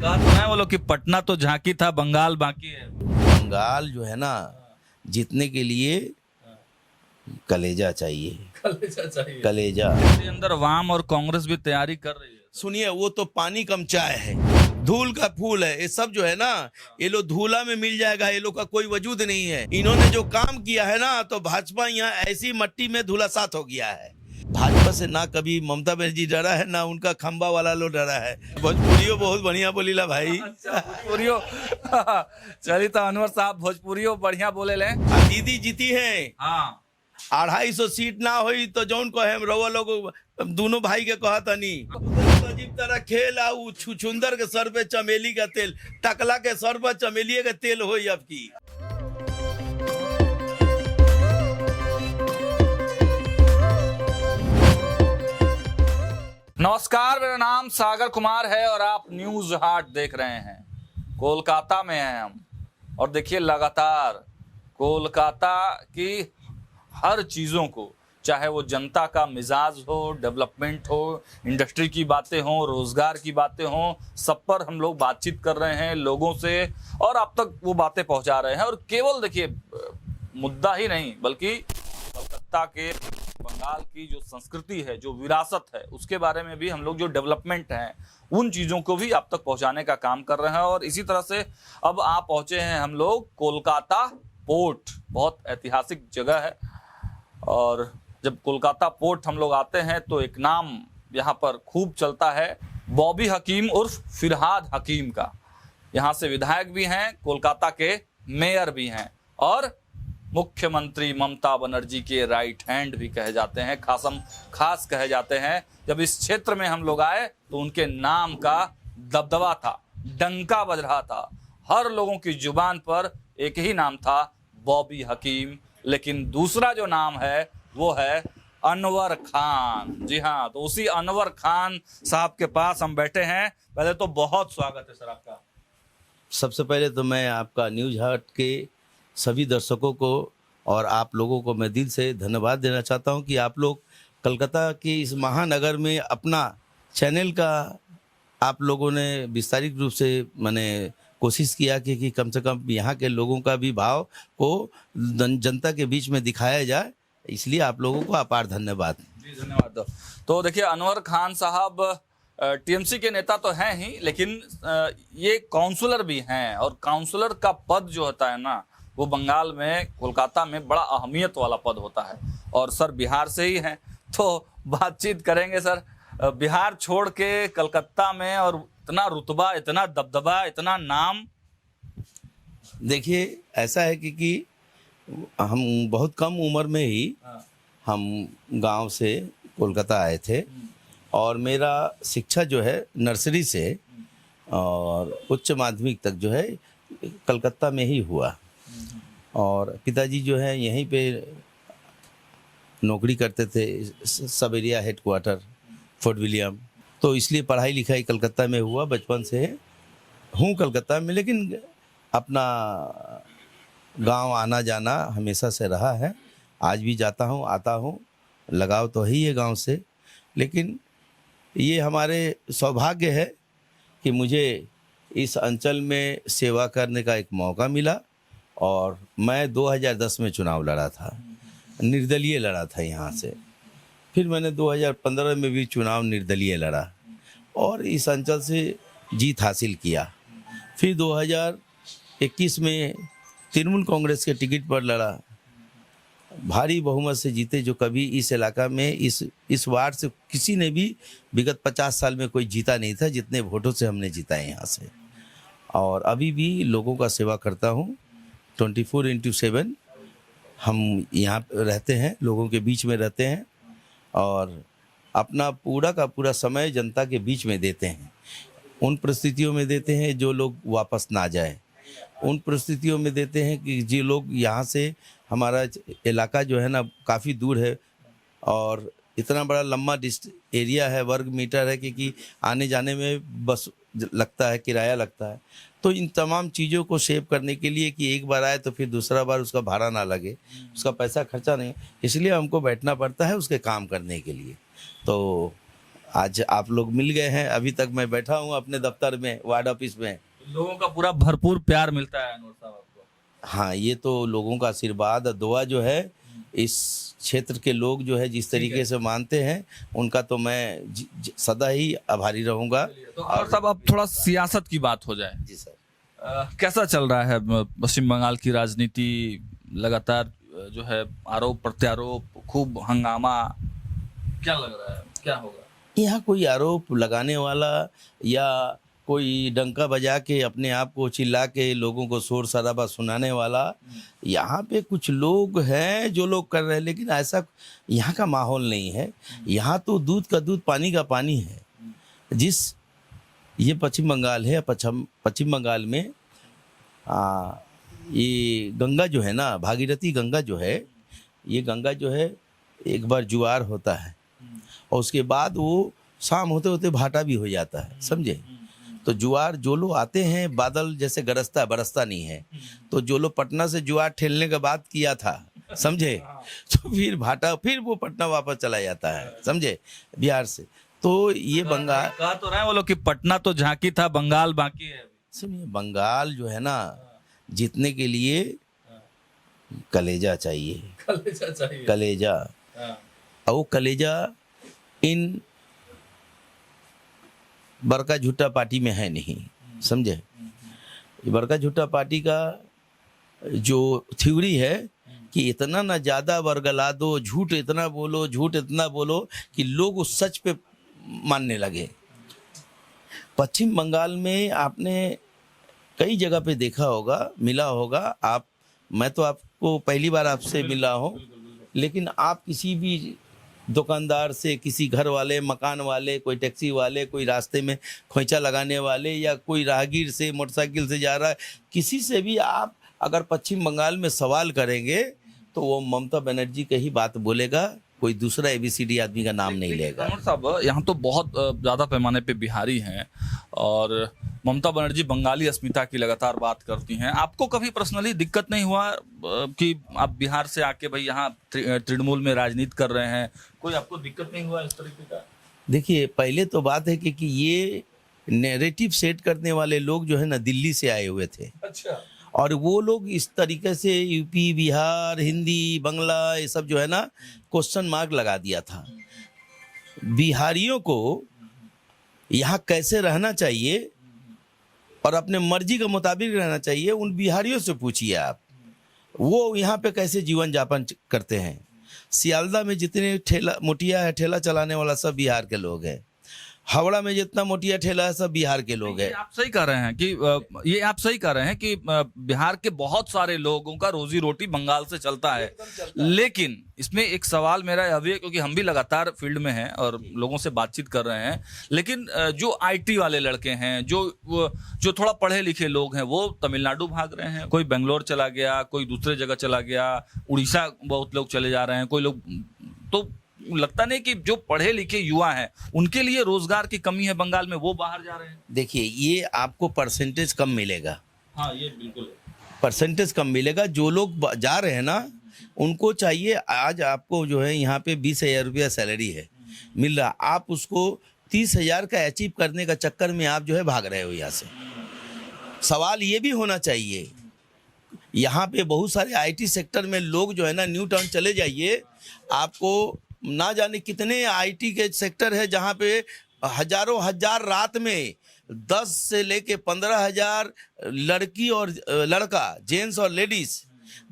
कहा तो है वो लोग कि पटना तो झांकी था, बंगाल बाकी है। बंगाल जो है ना, जीतने के लिए कलेजा चाहिए। कलेजा चाहिए। कलेजा। इसके अंदर वाम और कांग्रेस भी तैयारी कर रही है। सुनिए, वो तो पानी कम चाय है, धूल का फूल है। ये सब जो है ना, ये लोग धूला में मिल जाएगा, ये लोग का कोई वजूद नहीं है। इन्होंने जो काम किया है ना, तो भाजपा यहाँ ऐसी मट्टी में धुलासात हो गया है। भाजपा से ना कभी ममता बनर्जी डरा है, ना उनका खंबा वाला लोग डरा है। भोजपुरियो बहुत बढ़िया बोलीला भाई। भोजपुरियो चलिए तो अनवर साहब भोजपुरियो बढ़िया बोले ले। दीदी जीती है। हाँ 250 सीट ना हुई तो जौन को हम रवा लोग दोनों भाई के कहा तनी अजीब तरह खेल आऊ। छुछुंदर के सर पे चमेली का तेल, टकला के सर पर चमेली का तेल हो अब की। नमस्कार, मेरा नाम सागर कुमार है और आप न्यूज हाट देख रहे हैं। कोलकाता में हैं हम और देखिए लगातार कोलकाता की हर चीज़ों को, चाहे वो जनता का मिजाज हो, डेवलपमेंट हो, इंडस्ट्री की बातें हों, रोजगार की बातें हों, सब पर हम लोग बातचीत कर रहे हैं लोगों से और आप तक वो बातें पहुंचा रहे हैं। और केवल देखिए मुद्दा ही नहीं, बल्कि कोलकाता के बंगाल की जो संस्कृति है, जो विरासत है, उसके बारे में भी हम लोग जो डेवलपमेंट हैं उन चीज़ों को भी आप तक पहुंचाने का काम कर रहे हैं। और इसी तरह से अब आप पहुंचे हैं हम लोग कोलकाता पोर्ट। बहुत ऐतिहासिक जगह है और जब कोलकाता पोर्ट हम लोग आते हैं तो एक नाम यहाँ पर खूब चलता है, बॉबी हकीम उर्फ फिरहाद हकीम का। यहाँ से विधायक भी हैं, कोलकाता के मेयर भी हैं और मुख्यमंत्री ममता बनर्जी के राइट हैंड भी कहे जाते हैं, खास कहे जाते हैं। जब इस क्षेत्र में हम लोग आए तो उनके नाम का दबदबा था, डंका बज रहा था। हर लोगों की जुबान पर एक ही नाम था, बॉबी हकीम। लेकिन दूसरा जो नाम है वो है अनवर खान। जी हाँ, तो उसी अनवर खान साहब के पास हम बैठे हैं। पहले तो बहुत स्वागत है सर आपका। सबसे पहले तो मैं आपका न्यूज हाट के सभी दर्शकों को और आप लोगों को मैं दिल से धन्यवाद देना चाहता हूं कि आप लोग कलकत्ता के इस महानगर में अपना चैनल का आप लोगों ने विस्तारित रूप से मैंने कोशिश किया कि कम से कम यहाँ के लोगों का भी भाव को जनता के बीच में दिखाया जाए। इसलिए आप लोगों को अपार धन्यवाद। जी धन्यवाद। तो देखिए अनवर खान साहब टीएमसी के नेता तो हैं ही, लेकिन ये काउंसलर भी हैं और काउंसलर का पद जो होता है ना, वो बंगाल में, कोलकाता में बड़ा अहमियत वाला पद होता है। और सर बिहार से ही हैं तो बातचीत करेंगे। सर बिहार छोड़ के कलकत्ता में और इतना रुतबा, इतना दबदबा, इतना नाम। देखिए ऐसा है कि हम बहुत कम उम्र में ही हम गांव से कोलकाता आए थे और मेरा शिक्षा जो है नर्सरी से और उच्च माध्यमिक तक जो है कलकत्ता में ही हुआ। और पिताजी जो है यहीं पे नौकरी करते थे, सब एरिया हेडक्वार्टर फोर्ट विलियम। तो इसलिए पढ़ाई लिखाई कलकत्ता में हुआ। बचपन से हूँ कलकत्ता में, लेकिन अपना गांव आना जाना हमेशा से रहा है। आज भी जाता हूँ, आता हूँ, लगाव तो ही है गांव से। लेकिन ये हमारे सौभाग्य है कि मुझे इस अंचल में सेवा करने का एक मौका मिला। और मैं 2010 में चुनाव लड़ा था, निर्दलीय लड़ा था यहाँ से। फिर मैंने 2015 में भी चुनाव निर्दलीय लड़ा और इस अंचल से जीत हासिल किया। फिर 2021 में तृणमूल कांग्रेस के टिकट पर लड़ा, भारी बहुमत से जीते। जो कभी इस इलाका में इस वार्ड से किसी ने भी विगत 50 साल में कोई जीता नहीं था, जितने वोटों से हमने जीता है यहाँ से। और अभी भी लोगों का सेवा करता हूँ 24/7। हम यहाँ रहते हैं, लोगों के बीच में रहते हैं और अपना पूरा का पूरा समय जनता के बीच में देते हैं। उन परिस्थितियों में देते हैं जो लोग वापस ना जाए, उन परिस्थितियों में देते हैं कि जो लोग यहाँ से, हमारा इलाका जो है ना काफ़ी दूर है और इतना बड़ा लंबा एरिया है, वर्ग मीटर है कि आने जाने में बस लगता है, किराया लगता है। तो इन तमाम चीज़ों को सेव करने के लिए कि एक बार आए तो फिर दूसरा बार उसका भाड़ा ना लगे, उसका पैसा खर्चा नहीं, इसलिए हमको बैठना पड़ता है उसके काम करने के लिए। तो आज आप लोग मिल गए हैं, अभी तक मैं बैठा हूँ अपने दफ्तर में, वार्ड ऑफिस में। लोगों का पूरा भरपूर प्यार मिलता है अनवर साहब आपको। हाँ, ये तो लोगों का आशीर्वाद और दुआ जो है, इस क्षेत्र के लोग जो है जिस तरीके से मानते हैं, उनका तो मैं सदा ही आभारी रहूंगा। तो अनवर साहब, अब थोड़ा सियासत की बात हो जाए। जी सर। कैसा चल रहा है पश्चिम बंगाल की राजनीति? लगातार जो है आरोप प्रत्यारोप, खूब हंगामा, क्या लग रहा है क्या होगा? यहाँ कोई आरोप लगाने वाला या कोई डंका बजा के अपने आप को चिल्ला के लोगों को शोर शराबा सुनाने वाला, यहाँ पे कुछ लोग हैं जो लोग कर रहे हैं, लेकिन ऐसा यहाँ का माहौल नहीं है। यहाँ तो दूध का दूध, पानी का पानी है। ये पश्चिम बंगाल है, पश्चिम बंगाल में ये गंगा जो है ना, भागीरथी गंगा जो है, ये गंगा जो है एक बार जुआर होता है और उसके बाद वो शाम होते होते भाटा भी हो जाता है, समझे। तो जुआर जो लोग आते हैं, बादल जैसे गरजता बरसता नहीं है, तो जो लोग पटना से जुआर ठेलने का बात किया था, समझे, तो फिर भाटा, फिर वो पटना वापस चला जाता है, समझे, बिहार से। तो ये बंगाल कहा तो रहे वो लोग कि पटना तो झांकी था, बंगाल बाकी है। सुनिए, बंगाल जो है ना, जीतने के लिए कलेजा चाहिए, कलेजा। और वो कलेजा इन बड़का झूठा पार्टी में है नहीं, समझे। ये बड़का झूठा पार्टी का जो थ्योरी है कि इतना ना ज़्यादा वर्गला दो, झूठ इतना बोलो, झूठ इतना बोलो कि लोग उस सच पे मानने लगे। पश्चिम बंगाल में आपने कई जगह पे देखा होगा, मिला होगा आप, मैं तो आपको पहली बार आपसे मिला हूँ, लेकिन आप किसी भी दुकानदार से, किसी घर वाले, मकान वाले, कोई टैक्सी वाले, कोई रास्ते में खोइचा लगाने वाले, या कोई राहगीर से मोटरसाइकिल से जा रहा है, किसी से भी आप अगर पश्चिम बंगाल में सवाल करेंगे तो वो ममता बनर्जी की ही बात बोलेगा, कोई दूसरा ABCD आदमी का नाम नहीं लेगा। अनवर साहब, यहाँ तो बहुत ज़्यादा पैमाने पे बिहारी हैं और ममता बनर्जी बंगाली अस्मिता की लगातार बात करती हैं। आपको कभी पर्सनली दिक्कत नहीं हुआ कि आप बिहार से आके भाई यहाँ तृणमूल में राजनीति कर रहे हैं? कोई आपको दिक्कत नहीं हुआ इस तरीके का? देखिए, पहले तो बात है कि ये नैरेटिव सेट करने वाले लोग जो है ना, दिल्ली से आए हुए थे। अच्छा। और वो लोग इस तरीके से यूपी, बिहार, हिंदी, बांग्ला, ये सब जो है ना, क्वेश्चन मार्क लगा दिया था। बिहारियों को यहाँ कैसे रहना चाहिए और अपने मर्जी के मुताबिक रहना चाहिए, उन बिहारियों से पूछिए आप, वो यहाँ पे कैसे जीवन यापन करते हैं। सियालदा में जितने मोटिया है, ठेला चलाने वाला, सब बिहार के लोग हैं। हावड़ा में जितना मोटिया ठेला है, सब बिहार के लोग हैं। आप सही कह रहे हैं कि ये आप सही कह रहे हैं कि बिहार के बहुत सारे लोगों का रोजी रोटी बंगाल से चलता है। लेकिन इसमें एक सवाल मेरा यह भी है, क्योंकि हम भी लगातार फील्ड में हैं और लोगों से बातचीत कर रहे हैं, लेकिन जो IT वाले लड़के हैं, जो थोड़ा पढ़े लिखे लोग हैं, वो तमिलनाडु भाग रहे हैं, कोई बेंगलोर चला गया, कोई दूसरे जगह चला गया, उड़ीसा बहुत लोग चले जा रहे हैं, कोई लोग। तो लगता नहीं कि जो पढ़े लिखे युवा हैं उनके लिए रोजगार की कमी है बंगाल में, वो बाहर जा रहे हैं? देखिए, ये आपको परसेंटेज कम मिलेगा। हाँ, ये बिल्कुल परसेंटेज कम मिलेगा। जो लोग जा रहे हैं ना, उनको चाहिए, आज आपको जो है यहाँ पे 20,000 रुपया सैलरी है मिल रहा, आप उसको 30,000 का अचीव करने का चक्कर में आप जो है भाग रहे हो यहाँ से। सवाल ये भी होना चाहिए, यहाँ पे बहुत सारे IT सेक्टर में लोग जो है ना, न्यू टाउन चले जाइए, आपको ना जाने कितने IT के सेक्टर है जहाँ पे हजारों हजार रात में 10 से लेके 15,000 लड़की और लड़का, जेंट्स और लेडीज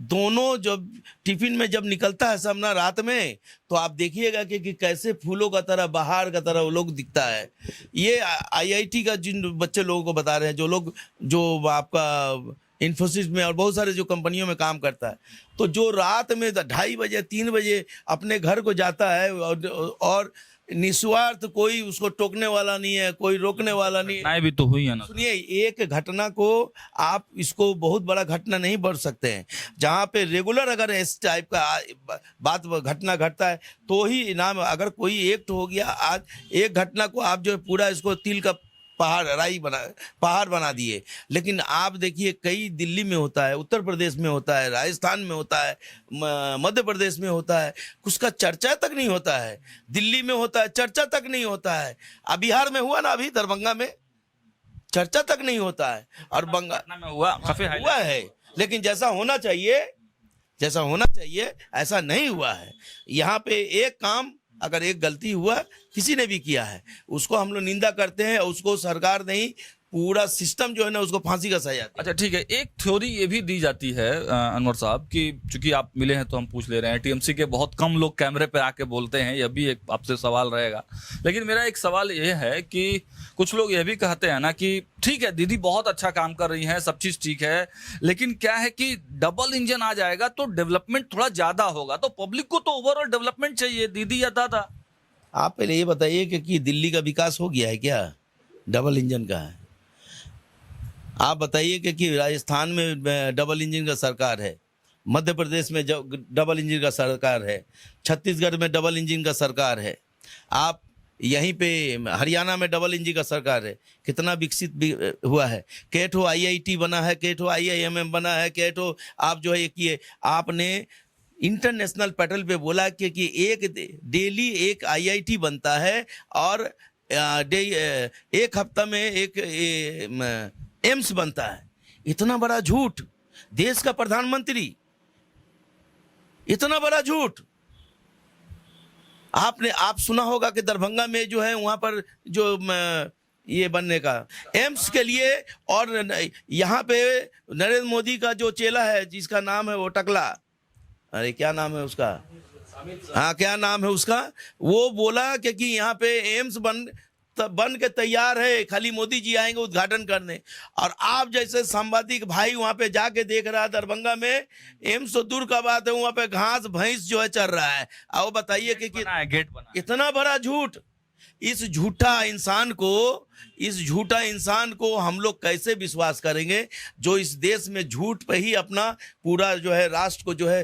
दोनों जब टिफिन में जब निकलता है सब ना रात में, तो आप देखिएगा कि कैसे फूलों का तरह, बाहर का तरह वो लोग दिखता है। ये IIT का जिन बच्चे लोगों को बता रहे हैं, जो लोग जो आपका इन्फोसिस में और बहुत सारे जो कंपनियों में काम करता है, तो जो रात में 2:30 बजे 3 बजे अपने घर को जाता है और निस्वार्थ, कोई उसको टोकने वाला नहीं है, कोई रोकने वाला नहीं है। भी तो हुई है ना। सुनिए, एक घटना को आप इसको बहुत बड़ा घटना नहीं बढ़ सकते हैं। जहाँ पे रेगुलर अगर इस टाइप का घटना घटता है तो ही इनाम। अगर कोई एक्ट हो गया, आज एक घटना को आप जो है पूरा इसको तिल का पहाड़ बना दिए। लेकिन आप देखिए कई दिल्ली में होता है, उत्तर प्रदेश में होता है, राजस्थान में होता है, मध्य प्रदेश में होता है, उसका चर्चा तक नहीं होता है। दिल्ली में होता है, चर्चा तक नहीं होता है। अब बिहार में हुआ ना, अभी दरभंगा में चर्चा तक नहीं होता है, और पटना में हुआ, काफी हुआ है, लेकिन जैसा होना चाहिए ऐसा नहीं हुआ है। यहाँ पे एक काम, अगर एक गलती हुआ किसी ने भी किया है, उसको हम लोग निंदा करते हैं, और उसको सरकार नहीं, पूरा सिस्टम जो है ना, उसको फांसी का सजा। अच्छा ठीक है, एक थ्योरी ये भी दी जाती है अनवर साहब कि चूंकि आप मिले हैं तो हम पूछ ले रहे हैं, टीएमसी के बहुत कम लोग कैमरे पे आके बोलते हैं, यह भी एक आपसे सवाल रहेगा, लेकिन मेरा एक सवाल ये है कि कुछ लोग ये भी कहते हैं ना कि ठीक है दीदी बहुत अच्छा काम कर रही हैं, सब चीज ठीक है, लेकिन क्या है कि डबल इंजन आ जाएगा तो डेवलपमेंट थोड़ा ज्यादा होगा, तो पब्लिक को तो ओवरऑल डेवलपमेंट चाहिए, दीदी या दादा। आप पहले ये बताइए कि दिल्ली का विकास हो गया है क्या डबल इंजन का है? आप बताइए कि राजस्थान में डबल इंजन का सरकार है, मध्य प्रदेश में डबल इंजन का सरकार है, छत्तीसगढ़ में डबल इंजन का सरकार है, आप यहीं पे हरियाणा में डबल इंजन का सरकार है, कितना विकसित हुआ है। केठो आईआईटी बना है, केठो आईआईएमएम बना है, केठो आप जो है कि आपने इंटरनेशनल पैटर्न पे बोला कि एक डेली एक आईआईटी बनता है, और एक हफ्ता में एक एम्स बनता है। इतना बड़ा झूठ, देश का प्रधानमंत्री, इतना बड़ा झूठ। आप सुना होगा कि दरभंगा में जो है वहां पर जो ये बनने का एम्स के लिए, और यहाँ पे नरेंद्र मोदी का जो चेला है जिसका नाम है वो टकला, अरे क्या नाम है उसका, हाँ क्या नाम है उसका, वो बोला कि यहाँ पे एम्स बन के तैयार है, खाली मोदी जी आएंगे उद्घाटन करने। और आप जैसे सांबादिक भाई वहां पे जाके देख रहा है, दरभंगा में एम्स तो दूर का बात है, वहां पे घास भैंस जो है चल रहा है। आओ बताइए कि गेट बना है। इतना बड़ा झूठ, इस झूठा इंसान को हम लोग कैसे विश्वास करेंगे, जो इस देश में झूठ पे ही अपना पूरा जो है राष्ट्र को जो है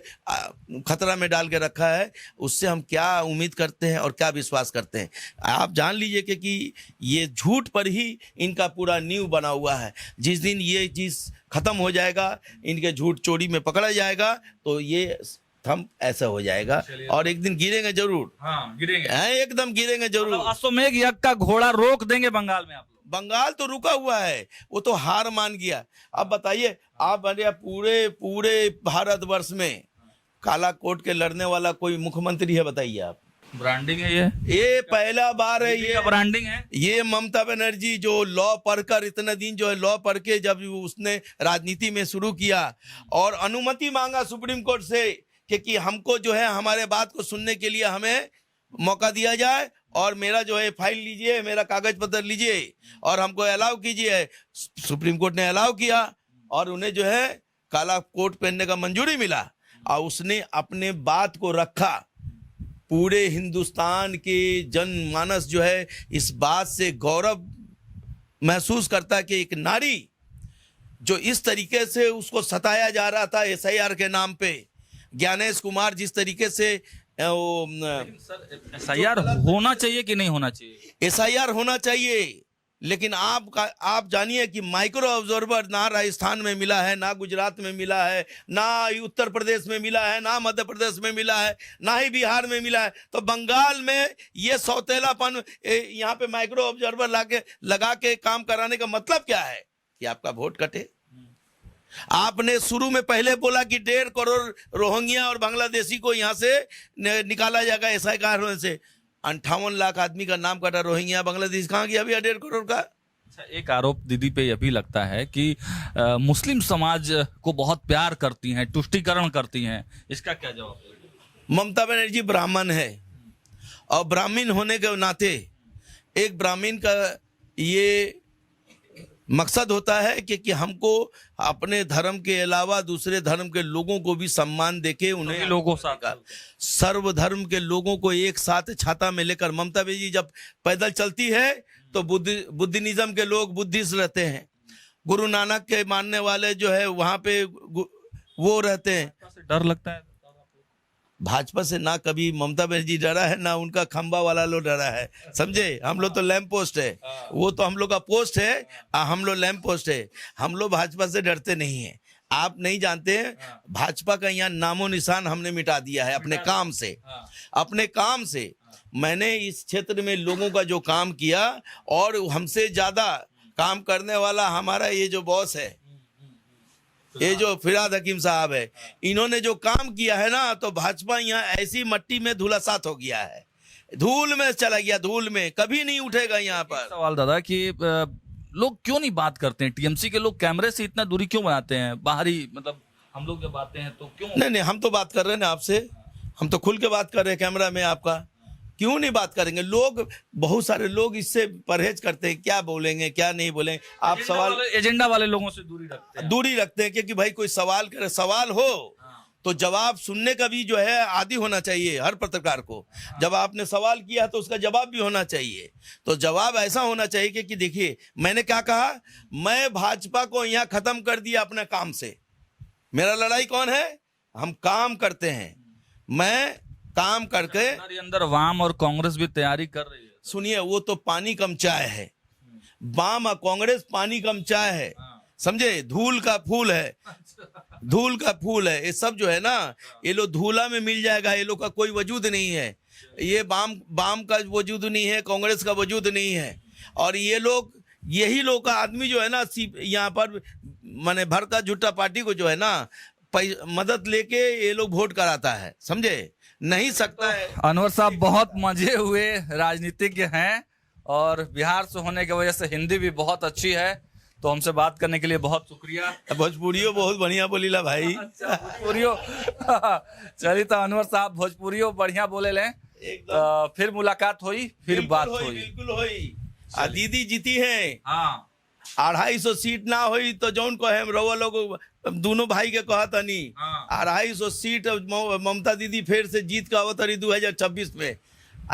खतरा में डाल के रखा है। उससे हम क्या उम्मीद करते हैं और क्या विश्वास करते हैं? आप जान लीजिए कि ये झूठ पर ही इनका पूरा नींव बना हुआ है। जिस दिन ये चीज खत्म हो जाएगा, इनके झूठ चोरी में पकड़ा जाएगा, तो ये थम ऐसा हो जाएगा, और एक दिन गिरेंगे जरूर। हाँ, गिरेंगे, एकदम गिरेंगे जरूर। अश्वमेध यज्ञ का घोड़ा रोक देंगे बंगाल में आप लोग। बंगाल तो रुका हुआ है, वो तो हार मान गया। अब बताइए, आप पूरे भारतवर्ष में काला कोट के लड़ने वाला कोई मुख्यमंत्री है? बताइए आप। ब्रांडिंग है ये पहला बार है, ये ब्रांडिंग है। ये ममता बनर्जी जो लॉ पढ़कर इतने दिन जो है लॉ पढ़ के जब उसने राजनीति में शुरू किया और अनुमति मांगा सुप्रीम कोर्ट से कि हमको जो है हमारे बात को सुनने के लिए हमें मौका दिया जाए, और मेरा जो है फाइल लीजिए, मेरा कागज पत्र लीजिए और हमको अलाउ कीजिए। सुप्रीम कोर्ट ने अलाउ किया और उन्हें जो है काला कोट पहनने का मंजूरी मिला, और उसने अपने बात को रखा। पूरे हिंदुस्तान के जनमानस जो है इस बात से गौरव महसूस करता है कि एक नारी जो इस तरीके से उसको सताया जा रहा था एसआईआर के नाम पे, ज्ञानेश कुमार जिस तरीके से एसआईआर होना चाहिए कि नहीं होना चाहिए? एसआईआर होना चाहिए, लेकिन आप जानिए कि माइक्रो ऑब्जर्वर ना राजस्थान में मिला है, ना गुजरात में मिला है, ना उत्तर प्रदेश में मिला है, ना मध्य प्रदेश में मिला है, ना ही बिहार में मिला है। तो बंगाल में ये सौतेलापन यहाँ पे माइक्रो ऑब्जर्वर लगा के काम कराने का मतलब क्या है? कि आपका वोट कटे। आपने शुरू में पहले बोला कि 1.5 करोड़ रोहिंग्या और बांग्लादेशी को यहाँ से निकाला जाएगा एसआईआर होने से। 58 लाख आदमी का नाम कटा, रोहिंग्या बांग्लादेश कहाँ गया अभी 1.5 करोड़ का? अच्छा, एक आरोप दीदी पे यह भी लगता है कि मुस्लिम समाज को बहुत प्यार करती हैं, तुष्टीकरण करती हैं, इसका क्या जवाब? ममता बनर्जी ब्राह्मण है, और ब्राह्मण होने के नाते एक ब्राह्मण का ये मकसद होता है कि हमको अपने धर्म के अलावा दूसरे धर्म के लोगों को भी सम्मान देके उन्हें लोगों साथ सर्वधर्म के लोगों को एक साथ छाता में लेकर ममता जी जब पैदल चलती है तो बुद्धिज्म के लोग बुद्धिस्ट रहते हैं, गुरु नानक के मानने वाले जो है वहां पे वो रहते हैं। डर लगता है भाजपा से? ना कभी ममता बनर्जी डरा है, ना उनका खंबा वाला लोग डरा है, समझे? हम लोग तो लैंप पोस्ट है, वो तो हम लोग का पोस्ट है, हम लोग लैंप पोस्ट है। हम लोग भाजपा से डरते नहीं है। आप नहीं जानते हैं, भाजपा का यहाँ नामो निशान हमने मिटा दिया है अपने काम से। अपने काम से मैंने इस क्षेत्र में लोगों का जो काम किया, और हमसे ज्यादा काम करने वाला हमारा ये जो बॉस है, ये जो फिराद हकीम साहब है, इन्होंने जो काम किया है ना, तो भाजपा यहाँ ऐसी मट्टी में धूलासात हो गया है, धूल में चला गया, धूल में कभी नहीं उठेगा यहाँ पर। सवाल दादा कि लोग क्यों नहीं बात करते हैं? टीएमसी के लोग कैमरे से इतना दूरी क्यों बनाते हैं? बाहरी मतलब हम लोग जब आते हैं तो क्यों? नहीं, हम तो बात कर रहे हैं ना आपसे, हम तो खुल के बात कर रहे हैं कैमरा में। आपका क्यों नहीं बात करेंगे? लोग, बहुत सारे लोग इससे परहेज करते हैं, क्या बोलेंगे क्या नहीं बोलेंगे। आप सवाल, एजेंडा वाले लोगों से दूरी रखते हैं क्योंकि भाई कोई सवाल करे, सवाल हो तो जवाब सुनने का भी जो है आदी होना चाहिए हर पत्रकार को। जब आपने सवाल किया तो उसका जवाब भी होना चाहिए। तो जवाब ऐसा होना चाहिए कि देखिए मैंने क्या कहा, मैं भाजपा को यहाँ खत्म कर दिया अपने काम से। मेरा लड़ाई कौन है? हम काम करते हैं, मैं काम करके। अंदर वाम और कांग्रेस भी तैयारी कर रही है। सुनिए, वो तो पानी कम चाय है। वाम और कांग्रेस पानी कम चाय है, समझे? धूल का फूल है, धूल का फूल है। ये सब जो है ना, ये लोग धूला में मिल जाएगा, ये लोग का कोई वजूद नहीं है। ये वाम का वजूद नहीं है, कांग्रेस का वजूद नहीं है। और ये लोग, यही लोग का आदमी जो है ना, यहाँ पर माने भर का झुट्टा पार्टी को जो है ना मदद लेके ये लोग वोट कराता है, समझे? नहीं सकता है। अनवर साहब बहुत मजे हुए राजनीतिज्ञ हैं, और बिहार से होने की वजह से हिंदी भी बहुत अच्छी है, तो हमसे बात करने के लिए बहुत शुक्रिया। भोजपुरियो बहुत बढ़िया बोलीला भाई। भोजपुरियो चलिए, तो अनवर साहब भोजपुरियो बढ़िया बोले लें, फिर मुलाकात हुई, फिर बात हुई। बिल्कुल हुई। दीदी जीती है। हाँ, 250 सीट ना हुई तो जौन को हम रवा लोग दोनों भाई के कहा तनी 250 सीट ममता दीदी फिर से जीत का अवतरी 2026 में।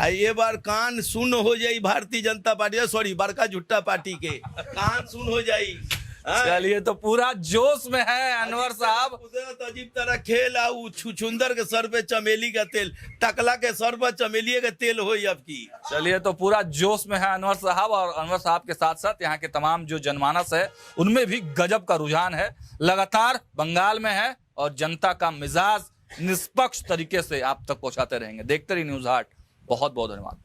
ये बार कान सुन हो जाई भारतीय जनता पार्टी, सॉरी बड़का झुट्टा पार्टी के कान सुन हो जाई। चलिए, तो पूरा जोश में है अनवर साहब। कुदरत अजीब तरह खेल आऊ, छुछुंदर के सर पे चमेली का तेल, टकला के सर पर चमेली का तेल हो अब की। चलिए, तो पूरा जोश में है अनवर साहब, और अनवर साहब के साथ साथ यहाँ के तमाम जो जनमानस है उनमें भी गजब का रुझान है। लगातार बंगाल में है, और जनता का मिजाज निष्पक्ष तरीके से आप तक पहुंचाते रहेंगे। देखते रहिए न्यूज़ हाट। बहुत बहुत धन्यवाद।